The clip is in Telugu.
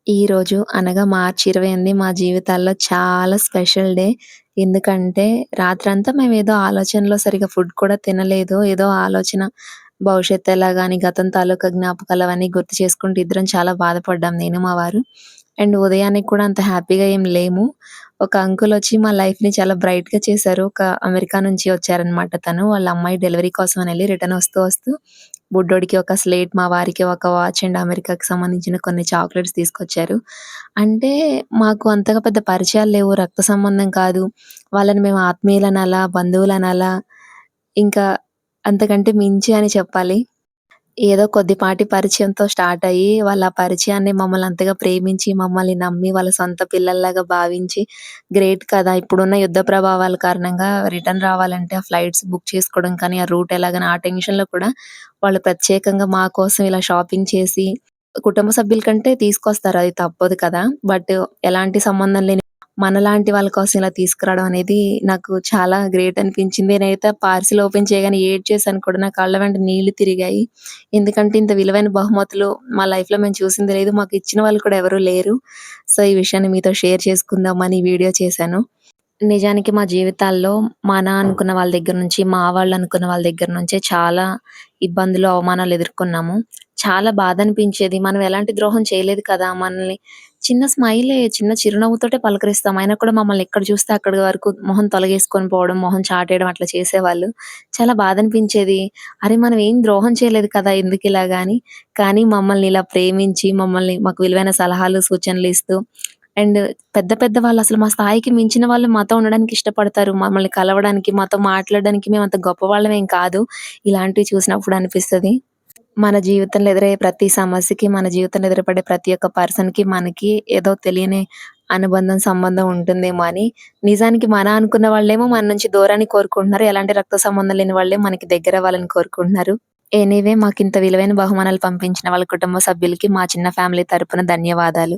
ఈరోజు అనగా మార్చి 28 మా జీవితాల్లో చాలా స్పెషల్ డే. ఎందుకంటే రాత్రంతా మేమేదో ఆలోచనలో సరిగ్గా ఫుడ్ కూడా తినలేదు. ఏదో ఆలోచన భవిష్యత్తు ఎలాగా గతం తాలూకా జ్ఞాపకాలు అవన్నీ గుర్తు చేసుకుంటూ ఇద్దరం చాలా బాధపడ్డాం నేను, మా వారు. అండ్ ఉదయానికి కూడా అంత హ్యాపీగా ఏం లేము. ఒక అంకుల్ వచ్చి మా లైఫ్‌ని చాలా బ్రైట్‌గా చేశారు. ఒక అమెరికా నుంచి వచ్చారనమాట తను. వాళ్ళ అమ్మాయి డెలివరీ కోసం అని ఎళ్లి రిటర్న్ వస్తూ బుడ్డోడికి ఒక స్లేట్, మా వారికి ఒక వాచ్ అండ్ అమెరికాకి సంబంధించిన కొన్ని చాక్లెట్స్ తీసుకొచ్చారు. అంటే మాకు అంతగా పెద్ద పరిచయాలు లేవు. రక్త సంబంధం కాదు. వాళ్ళని మేము ఆత్మీయులనాలా, బంధువులనాలా, ఇంకా అంతకంటే మించి అని చెప్పాలి. ఏదో కొద్దిపాటి పరిచయంతో స్టార్ట్ అయ్యి, వాళ్ళ ఆ పరిచయాన్ని మమ్మల్ని అంతగా ప్రేమించి, మమ్మల్ని నమ్మి, వాళ్ళ సొంత పిల్లల్లాగా భావించి, గ్రేట్ కదా! ఇప్పుడున్న యుద్ధ ప్రభావాల కారణంగా రిటర్న్ రావాలంటే ఆ ఫ్లైట్స్ బుక్ చేసుకోవడం కానీ, ఆ రూట్ ఎలాగని ఆ టెన్షన్‌లో కూడా వాళ్ళు ప్రత్యేకంగా మా కోసం ఇలా షాపింగ్ చేసి, కుటుంబ సభ్యుల కంటే తీసుకొస్తారు, అది తప్పదు కదా! బట్ ఎలాంటి సంబంధం లేని మనలాంటి వాళ్ళ కోసం ఇలా తీసుకురావడం అనేది నాకు చాలా గ్రేట్ అనిపించింది. నేనైతే పార్సిల్ ఓపెన్ చేయగానే ఏడ్చేసాను కూడా. నా కళ్ళ వెంట నీళ్లు తిరిగాయి. ఎందుకంటే ఇంత విలువైన బహుమతులు మా లైఫ్‌లో మేము చూసింది లేదు. మాకు ఇచ్చిన వాళ్ళు కూడా ఎవరు లేరు. సో, ఈ విషయాన్ని మీతో షేర్ చేసుకుందామని వీడియో చేశాను. నిజానికి మా జీవితాల్లో అనుకున్న వాళ్ళ దగ్గర నుంచి, మా వాళ్ళనుకున్న వాళ్ళ దగ్గర నుంచే చాలా ఇబ్బందులు, అవమానాలు ఎదుర్కొన్నాము. చాలా బాధనిపించేది. మనం ఎలాంటి ద్రోహం చేయలేదు కదా! మనల్ని చిన్న స్మైలే, చిన్న చిరునవ్వుతోటే పలకరిస్తాం. అయినా కూడా మమ్మల్ని ఎక్కడ చూస్తే అక్కడి వరకు మొహం తొలగేసుకొని పోవడం, మొహం చాటేయడం అట్లా చేసేవాళ్ళు. చాలా బాధనిపించేది. అరే! మనం ఏం ద్రోహం చేయలేదు కదా! ఎందుకిలాగా అని. కానీ మమ్మల్ని ఇలా ప్రేమించి, మాకు విలువైన సలహాలు, సూచనలు ఇస్తూ అండ్ పెద్ద పెద్ద వాళ్ళసలు మా స్థాయికి మించిన వాళ్ళు మాతో ఉండడానికి ఇష్టపడతారు. మమ్మల్ని కలవడానికి, మాతో మాట్లాడడానికి మేమంత గొప్పవాళ్ళమేం కాదు. ఇలాంటివి చూసినప్పుడు అనిపిస్తది. మన జీవితంలో ఎదురయ్యే ప్రతి సమస్యకి, మన జీవితంలో ఎదురుపడే ప్రతి ఒక్క పర్సన్‌కి మనకి ఏదో తెలియని అనుబంధం, సంబంధం ఉంటుందేమో అని. నిజానికి అనుకున్న వాళ్ళేమో మన నుంచి దూరాన్ని కోరుకుంటున్నారు. ఎలాంటి రక్త సంబంధం లేని వాళ్ళే మనకి దగ్గరవ్వాలని కోరుకుంటున్నారు. ఎనీవే మాకింత విలువైన బహుమానాలు పంపించిన వాళ్ళ కుటుంబ సభ్యులకి మా చిన్న ఫ్యామిలీ తరపున ధన్యవాదాలు.